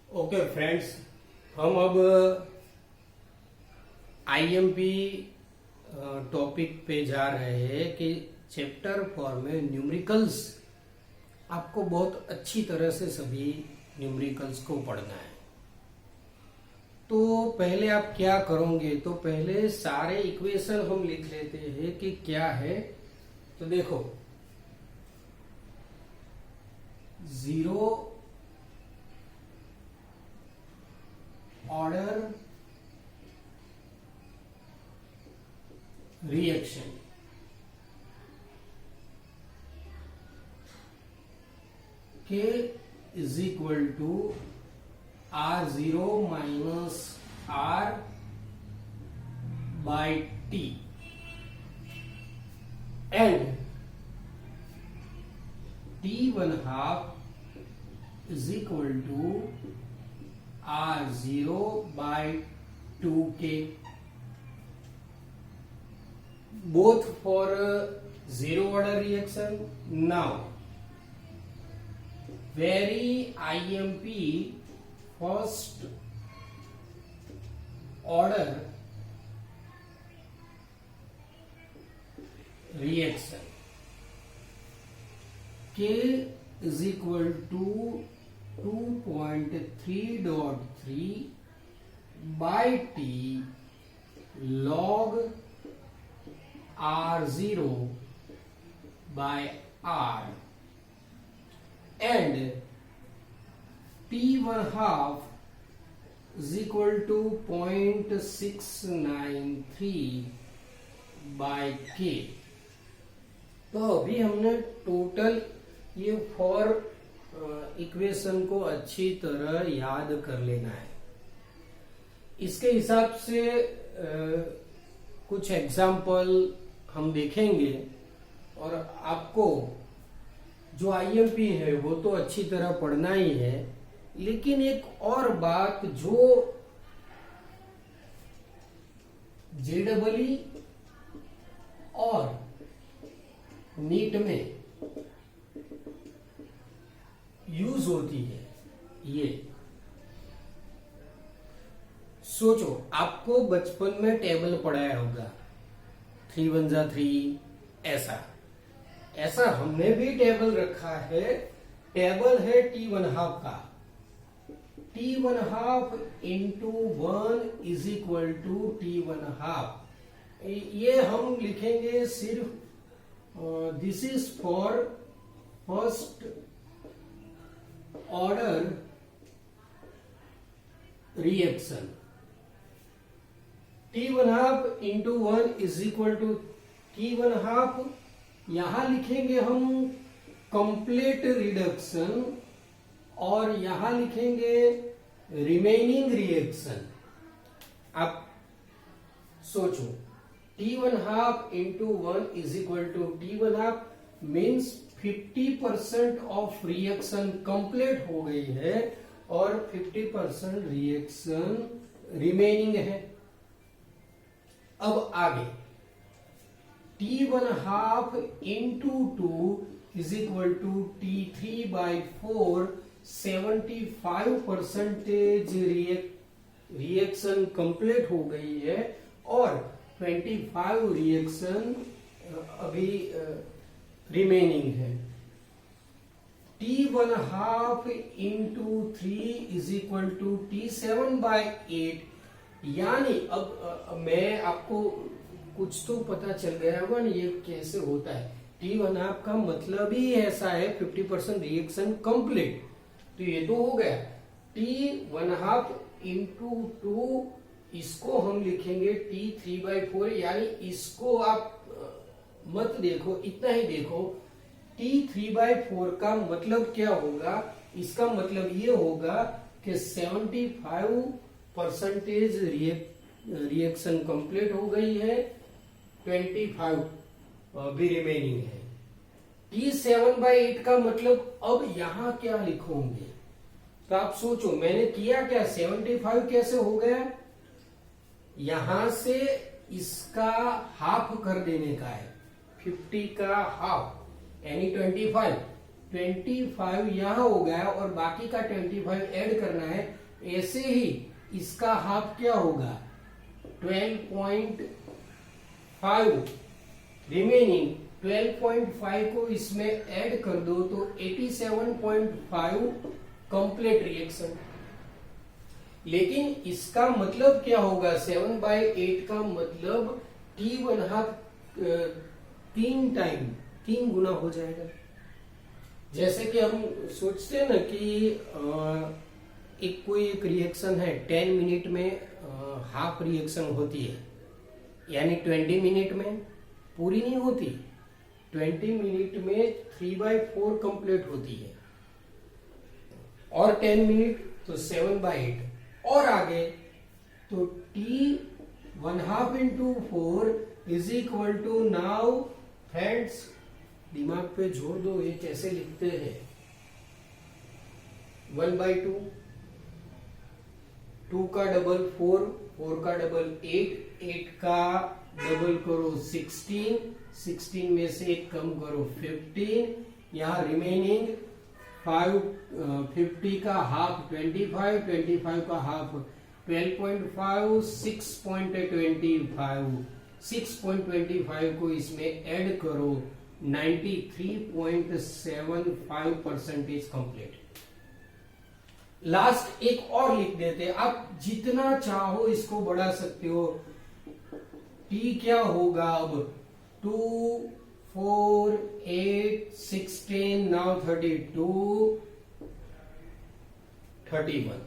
Okay friends, हम अब IMP topic पे जा रहे हैं कि चैप्टर 4 में न्यूमेरिकल्स आपको बहुत अच्छी तरह से सभी न्यूमेरिकल्स को पढ़ना है। तो पहले आप क्या करोगे, तो पहले सारे इक्वेशन हम लिख लेते हैं कि क्या है। तो देखो, जीरो ऑर्डर रिएक्शन के is equal to R0 minus R by T and T1/2 is equal to R0 by 2K, both for zero order reaction. Now very IMP first order reaction K is equal to 2.3.3 by T log R0 by R and T1/2 is equal to 0.693 by K। तो अभी हमने total ये 4 equation को अच्छी तरह याद कर लेना है। इसके हिसाब से कुछ एग्जाम्पल हम देखेंगे और आपको जो आईएमपी है वो तो अच्छी तरह पढ़ना ही है, लेकिन एक और बात जो जेडबलई और नीट में यूज होती है, ये सोचो, आपको बचपन में टेबल पढ़ाया होगा 3 1 जा 3, ऐसा हमने भी टेबल रखा है। टेबल है T1/2 का, T1/2 into 1 is equal to T1/2। ये हम लिखेंगे सिर्फ this is for first order reaction. T1/2 into 1 is equal to T1/2। यहां लिखेंगे हम कंप्लीट रिडक्शन और यहां लिखेंगे रिमेनिंग रिएक्शन। आप सोचो, T1/2 into 1 is equal to T1/2 means 50% of reaction complete हो गई है और 50% रिएक्शन रिमेनिंग है। अब आगे T1/2 into 2 is equal to T3/4, 75% reaction complete हो गई है और 25 रिएक्शन अभी रिमेनिंग है। T1/2 into 3 is equal to T7/8, यानी अब मैं आपको कुछ तो पता चल गया होगा ना ये कैसे होता है। T1/2 का मतलब ही ऐसा है 50% रिएक्शन कंप्लीट, तो ये तो हो गया। T1/2 इंटू 2 इसको हम लिखेंगे T3/4, यानी इसको आप मत देखो, इतना ही देखो। T3/4 का मतलब क्या होगा, इसका मतलब ये होगा कि 75% रिएक्शन कंप्लीट हो गई है, 25 भी रिमेनिंग है। T7/8 का मतलब अब यहां क्या लिखोगे, तो आप सोचो मैंने किया क्या, 75 कैसे हो गया, यहां से इसका हाफ कर देने का है, 50 का हाफ यानी 25, 25 यहाँ हो गया और बाकी का 25 ऐड करना है। ऐसे ही इसका हाफ क्या होगा, 12.5, रिमेनिंग 12.5 को इसमें ऐड कर दो तो 87.5 कंप्लीट रिएक्शन। लेकिन इसका मतलब क्या होगा, 7/8 का मतलब T1/2 तीन गुना हो जाएगा। जैसे कि हम सोचते हैं ना कि कोई एक रिएक्शन है 10 मिनट में हाफ रिएक्शन होती है, यानी 20 मिनट में पूरी नहीं होती, 20 मिनट में 3/4 कंप्लीट होती है, और 10 मिनट तो 7/8, और आगे तो T1/2 into 4 is equal to, now friends दिमाग पे जोड़ दो, ये कैसे लिखते हैं, 1/2, 2 का डबल 4, 4 का डबल 8, 8 का डबल करो 16, 16 में से 1 कम करो 15, यहाँ रिमेनिंग 50 का हाफ 25, 25 का हाफ 12.5, 6.25 को इसमें ऐड करो, 93.75% कंप्लीट। लास्ट एक और लिख देते हैं, आप जितना चाहो इसको बढ़ा सकते हो। टी क्या होगा अब, 2, 4, 8, 16, नाउ 32, 31।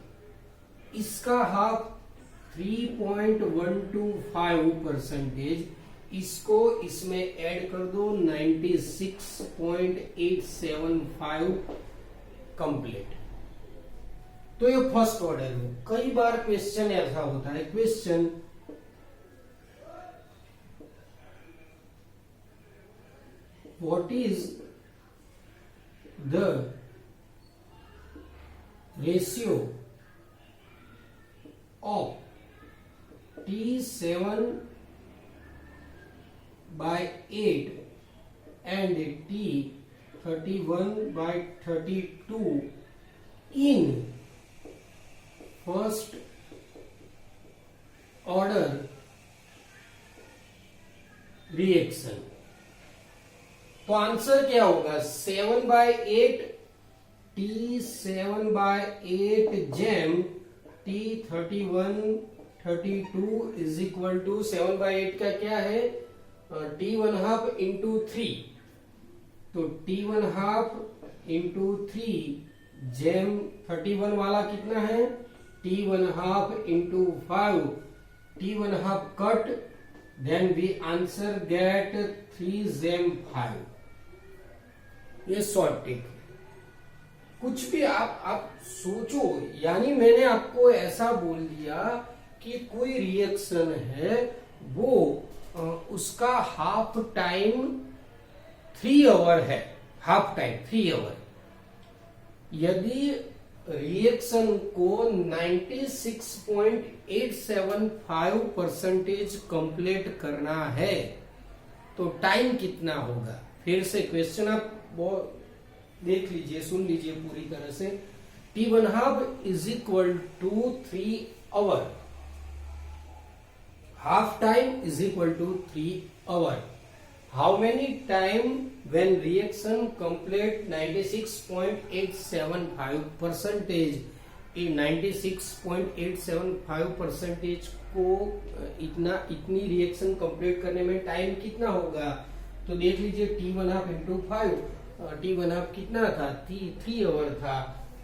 इसका हाफ 3.125%, इसको इसमें ऐड कर दो 96.875 कंप्लीट। तो ये फर्स्ट ऑर्डर है। कई बार क्वेश्चन ऐसा होता है, question what is the ratio of T7/8 and T31/32 in first order reaction. तो आंसर क्या होगा, 7/8 T7/8 jam T31/32 is equal to 7/8 का क्या है, T1/2 into 3, तो T1/2 into 3 जैम 31 वाला कितना है, T1/2 into 5, T1/2 cut, then we answer get 3 jam 5। ये शॉर्ट ट्रिक। कुछ भी आप सोचो, यानी मैंने आपको ऐसा बोल दिया कि कोई रिएक्शन है, वो उसका हाफ टाइम 3 आवर है, हाफ टाइम 3 आवर। यदि रिएक्शन को 96.875% कंप्लीट करना है तो टाइम कितना होगा। फिर से क्वेश्चन आप देख लीजिए, सुन लीजिए पूरी तरह से। T1/2 is equal to 3 hour, half time is equal to 3 hour. How many time when reaction complete 96.875%? 96.875% को इतनी रिएक्शन कंप्लीट करने में टाइम कितना होगा, तो देख लीजिए T1/2 into 5, T1/2 कितना था, 3 आवर था,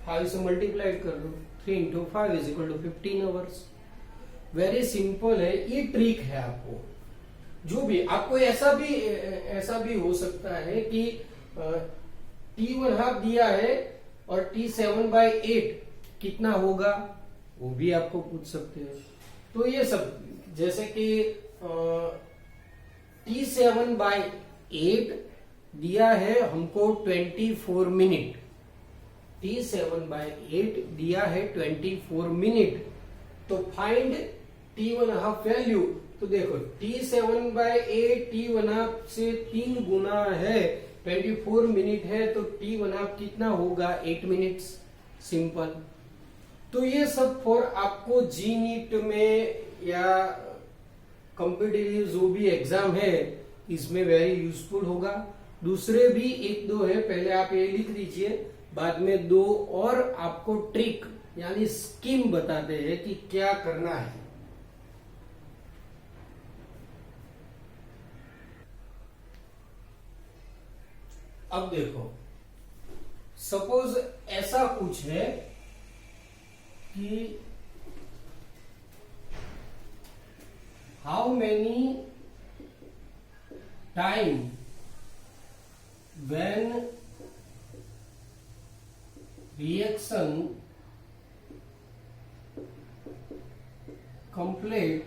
5 से मल्टीप्लाई कर दो, 3 into 5 is equal to 15 hours. Very simple है, ये ट्रिक है। आपको जो भी, आपको ऐसा भी हो सकता है कि T1/2 दिया है और T7/8 कितना होगा, वो भी आपको पूछ सकते हैं। तो ये सब, जैसे कि T7/8 दिया है हमको 24 मिनट, T7/8 दिया है 24 मिनट, तो फाइंड T1/2 वैल्यू। तो देखो T7/8 T1/2 से 3 गुना है, 24 मिनट है तो T1 कितना होगा 8 मिनट्स, सिंपल। तो ये सब फॉर आपको जी नीट में या कॉम्पिटिटिव जो भी एग्जाम है इसमें वेरी यूजफुल होगा। दूसरे भी एक दो है, पहले आप ये लिख दीजिए, बाद में दो और आपको ट्रिक यानी स्कीम बताते हैं कि क्या करना है। अब देखो, सपोज ऐसा कुछ है कि how many time when reaction complete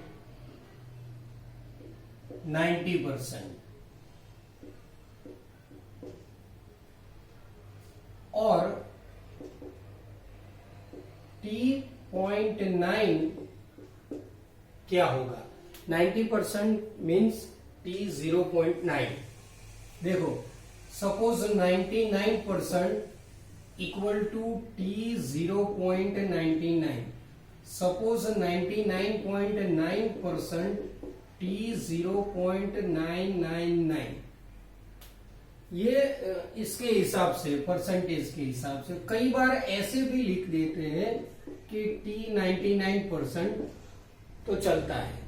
90% और T.9 क्या होगा। 90% मीन्स T0.9। देखो, suppose 99% equal to T0.99, suppose 99.9% T0.999, ये इसके हिसाब से, परसेंटेज के हिसाब से। कई बार ऐसे भी लिख देते हैं कि T99% तो चलता है,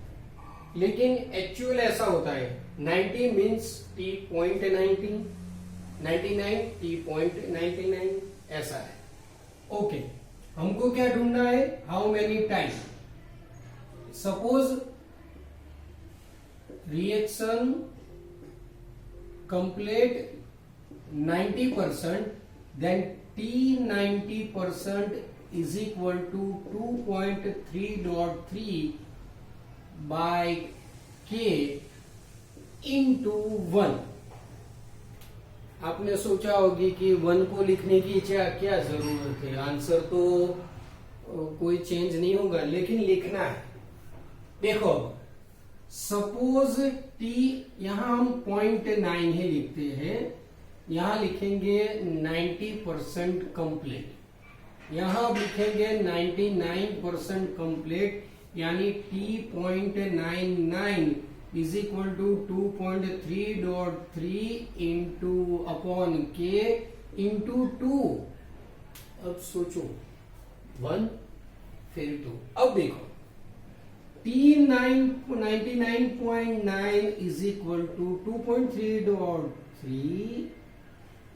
लेकिन एक्चुअल ऐसा होता है 90 मीन्स T.90, 99 T.99, ऐसा है। ओके, हमको क्या ढूंढना है, how many time. Suppose reaction complete 90%, then T90% is equal to 2.3.3 by K into 1। आपने सोचा होगी कि 1 को लिखने की क्या जरूरत है, आंसर तो कोई चेंज नहीं होगा, लेकिन लिखना है। देखो, सपोज T यहां हम 0.9 ही लिखते हैं, यहां लिखेंगे 90% कंप्लीट, यहां लिखेंगे 99% कंप्लीट, यानी T.99 is equal to 2.3.3 into upon K into 2। अब सोचो, 1 फिर 2। अब देखो, T99.9 is equal to 2.3.3,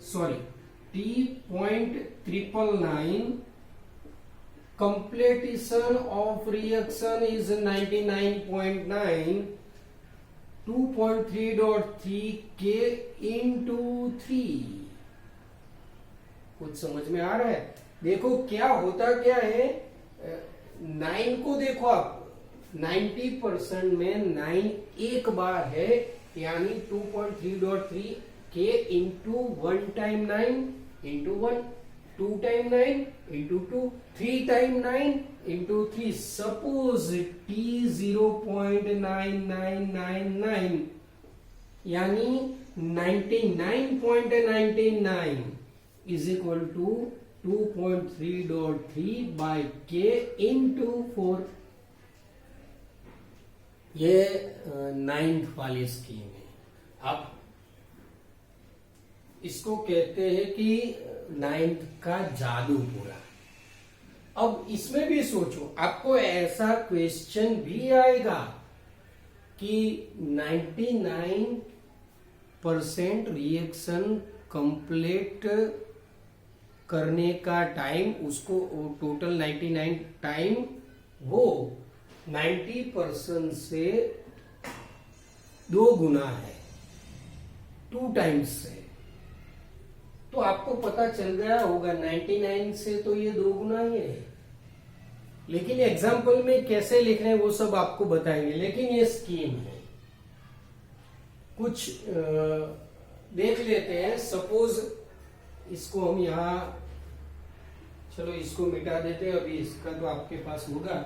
sorry T.999, completion of reaction is 99.9, 2.3.3 K into 3। कुछ समझ में आ रहा है। देखो क्या होता क्या है, 9 को देखो आप, 90% में 9 एक बार है, यानी 2.3.3 K into 1 time 9 into 1, 2 time 9 into 2, 3 time 9 into 3। Suppose T0.9999 यानी 99.99 is equal to 2.3.3 by K into 4। ये 9th वाली स्कीम है। अब इसको कहते हैं कि 9th का जादू पूरा। अब इसमें भी सोचो, आपको ऐसा क्वेश्चन भी आएगा कि 99% रिएक्शन कंप्लीट करने का टाइम, उसको टोटल 99 टाइम, वो 90% से 2 गुना है, 2 टाइम्स से। तो आपको पता चल गया होगा 99 से तो ये 2 गुना ही है। लेकिन एग्जाम्पल में कैसे लिख रहे हैं वो सब आपको बताएंगे, लेकिन ये स्कीम है। कुछ देख लेते हैं। सपोज इसको हम यहां, चलो इसको मिटा देते हैं, अभी इसका तो आपके पास होगा।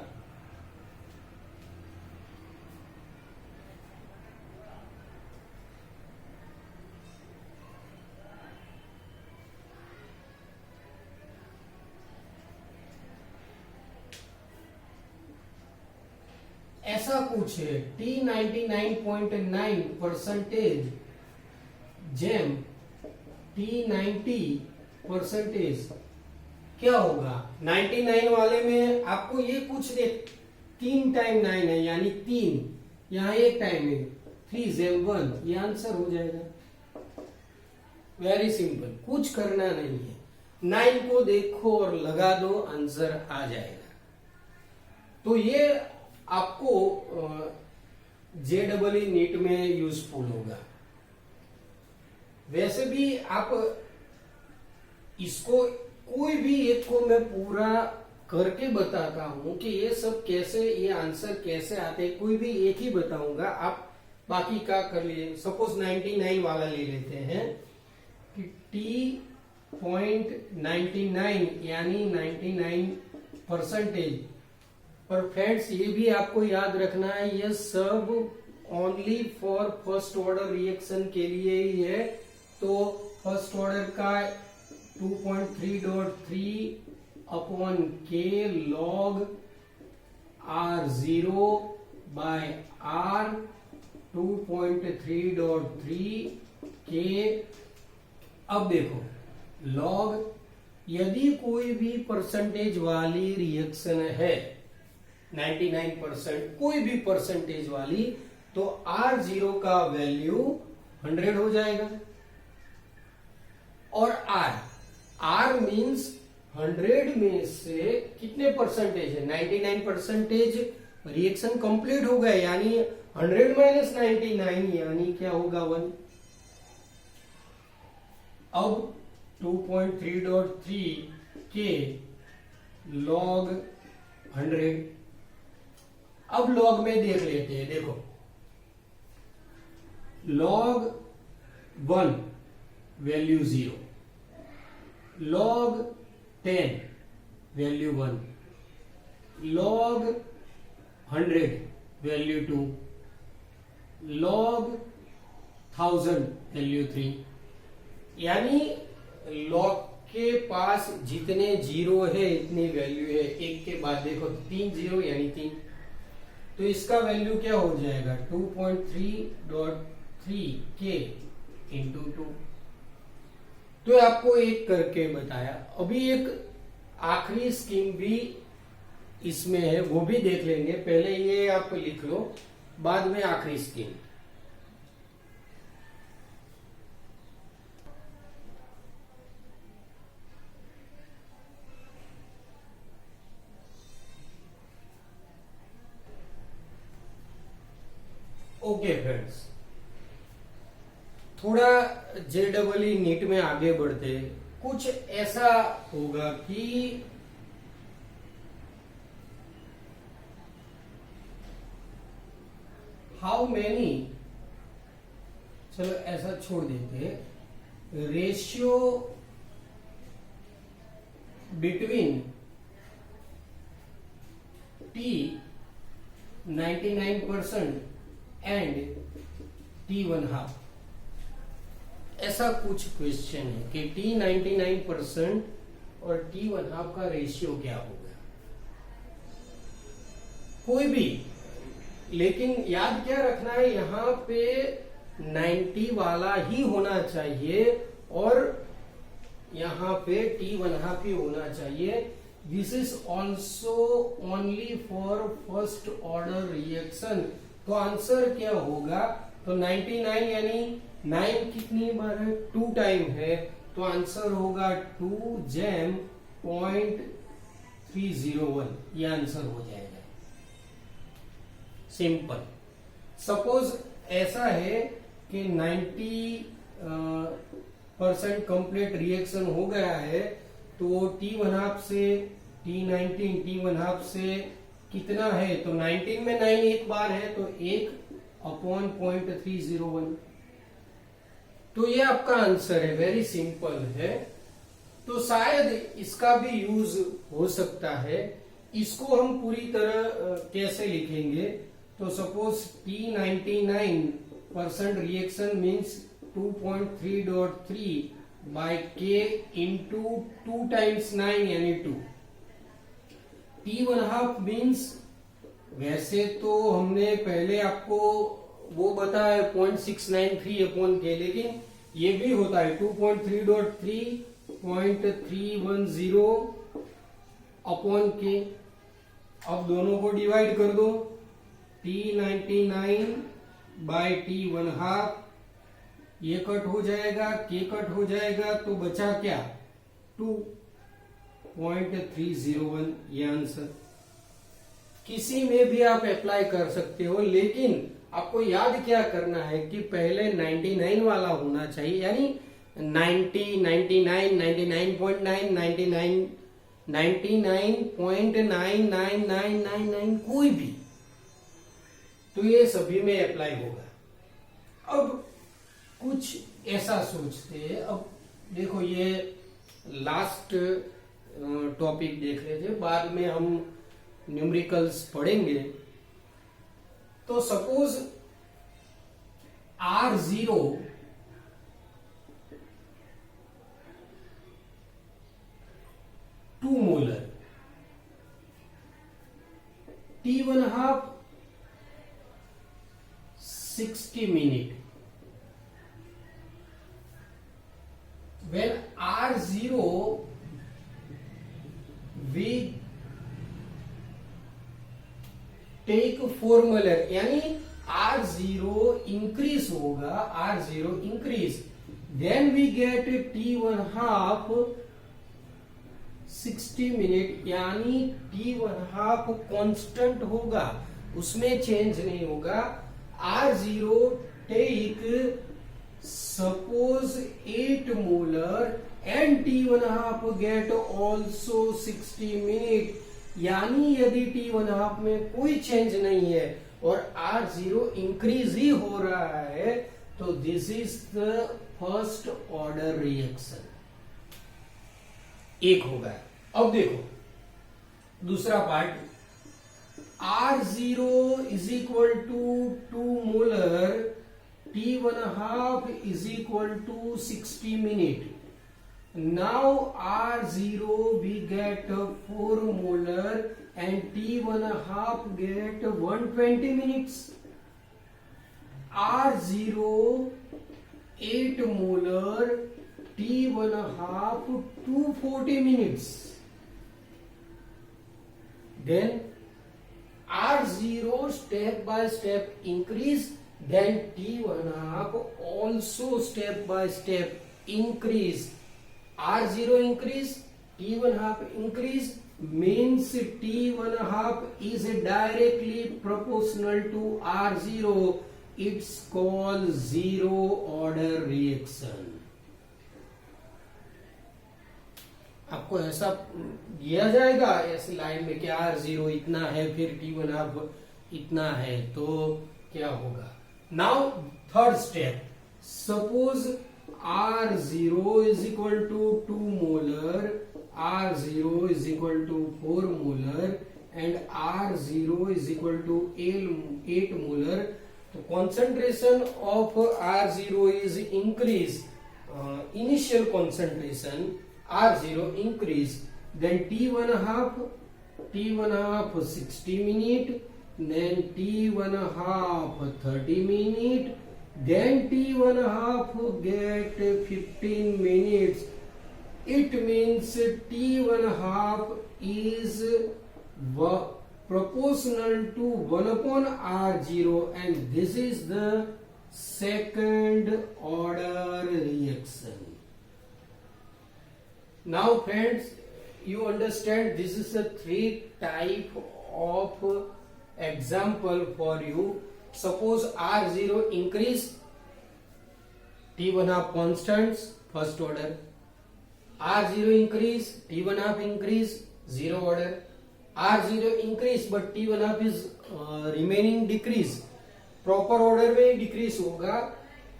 ऐसा कुछ है T99.9% जेम T90% क्या होगा? 99 वाले में आपको ये कुछ दे, 3 टाइम 9 है यानी 3, यहाँ एक टाइम है 3 जेम 1, ये आंसर हो जाएगा। वेरी सिंपल, कुछ करना नहीं है, 9 को देखो और लगा दो, आंसर आ जाएगा। तो ये आपको JEE नीट में यूजफुल होगा। वैसे भी आप इसको कोई भी एक को मैं पूरा करके बताता हूं कि ये सब कैसे, ये आंसर कैसे आते हैं, कोई भी एक ही बताऊंगा, आप बाकी का कर लीजिए। सपोज 99 वाला ले लेते हैं कि T.99 यानी 99%। पर फ्रेंड्स ये भी आपको याद रखना है, ये सब only for first order reaction के लिए ही है। तो फर्स्ट ऑर्डर का 2.3.3 upon K log R0 by R 2.3.3 K। अब देखो log, यदि कोई भी परसेंटेज वाली रिएक्शन है 99%, कोई भी परसेंटेज वाली, तो R0 का वैल्यू 100 हो जाएगा। और R मीन्स 100 में से कितने परसेंटेज है? 99% रिएक्शन कंप्लीट हो गया, यानी 100 माइनस 99 यानी क्या होगा? 1। अब 2.3.3 K log 100। अब log में देख लेते हैं, देखो log 1 value 0, log 10 value 1, log 100 value 2, log 1000 value 3। यानी log के पास जितने जीरो है इतनी वैल्यू है। एक के बाद देखो 3 जीरो यानी 3, तो इसका वैल्यू क्या हो जाएगा? 2.3.3 K इंटू 2। तो आपको एक करके बताया। अभी एक आखिरी स्कीम भी इसमें है, वो भी देख लेंगे। पहले ये आप लिख लो, बाद में आखिरी स्कीम। ओके फ्रेंड्स, थोड़ा JEE नीट में आगे बढ़ते, कुछ ऐसा होगा कि हाउ मैनी, चलो ऐसा छोड़ देते, ratio between T99% and T1/2। ऐसा कुछ क्वेश्चन है कि T99% और T1/2 का रेशियो क्या होगा, कोई भी। लेकिन याद क्या रखना है, यहां पे 90 वाला ही होना चाहिए और यहां पे T1/2 ही होना चाहिए। This is also only for first order reaction. तो आंसर क्या होगा? तो 99 यानी 9 कितनी बार है? 2 टाइम है, तो आंसर होगा 2 जेम 0.301। ये आंसर हो जाएगा, सिंपल। सपोज ऐसा है कि 90% कंप्लीट रिएक्शन हो गया है, तो T1/2 से T19 T1/2 से कितना है? तो 19 में 9 एक बार है, तो 1 अपॉन 0.301। तो ये आपका आंसर है, वेरी सिंपल है। तो शायद इसका भी यूज हो सकता है। इसको हम पूरी तरह कैसे लिखेंगे? तो suppose T99% reaction means 2.3.3 by K into 2 times 9 यानी 2। T1/2 मीन्स वैसे तो हमने पहले आपको वो बताया 0.693 अपॉन के, लेकिन ये भी होता है 2.3.3.310 अपॉन के। अब दोनों को डिवाइड कर दो, T99 बाय T½ ये कट हो जाएगा, के कट हो जाएगा, तो बचा क्या 2.301 ये आंसर। किसी में भी आप अप्लाई कर सकते हो, लेकिन आपको याद क्या करना है कि पहले 99 वाला होना चाहिए, यानी 90, 99, 99.9, 99, 99.99999 कोई भी, तो ये सभी में अप्लाई होगा। अब कुछ ऐसा सोचते हैं, अब देखो ये लास्ट टॉपिक देख रहे थे, बाद में हम न्यूमेरिकल्स पढ़ेंगे। तो suppose R0 2 molar, T½ 60 minute. When R0 we take 4 molar, यानी R0 इंक्रीज होगा, R0 increase, then we get T½ 60 minute, यानी T½ कांस्टेंट होगा, उसमें चेंज नहीं होगा। R0 take suppose 8 molar and T½ get also 60 minute, यानी यदि T½ में कोई चेंज नहीं है और R0 इंक्रीज ही हो रहा है, तो this is the first order reaction. एक होगा। अब देखो दूसरा part, R0 is equal to 2 molar, T½ is equal to 60 minute. Now R0 we get 4 molar and T½ get 120 minutes. R0 8 molar, T½ 240 minutes. Then R0 step by step increase, then T½ also step by step increase. R0 increase, T½ increase, means T½ is directly proportional to R0. It's called zero order reaction. आपको ऐसा दिया जाएगा ऐसी line में कि R0 इतना है, फिर T½ इतना है, तो क्या होगा। Now third step, suppose R0 is equal to 2 molar, R0 is equal to 4 molar and R0 is equal to 8 molar. तो concentration of R0 is increase, initial concentration R0 increase, then T½ 60 minute, then T½ 30 minute, then T½ get 15 minutes. It means T½ is proportional to 1/R0, and this is the second order reaction. Now friends, you understand this is a 3 type of example for you. Suppose R0 increase, T½ constants, first order. R0 increase, T½ increase, zero order. R0 increase but T½ is remaining decrease, proper order में decrease होगा,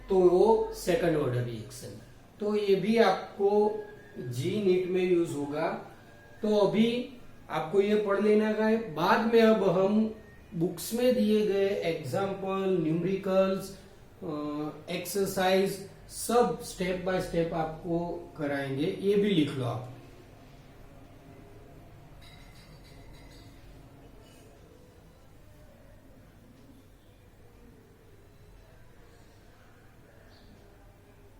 तो वो second order reaction. तो ये भी आपको जी NEET में use होगा। तो अभी आपको ये पढ़ लेना है, बाद में अब हम बुक्स में दिए गए एग्जाम्पल, न्यूमेरिकल्स, एक्सरसाइज सब स्टेप बाय स्टेप आपको कराएंगे। ये भी लिख लो आप।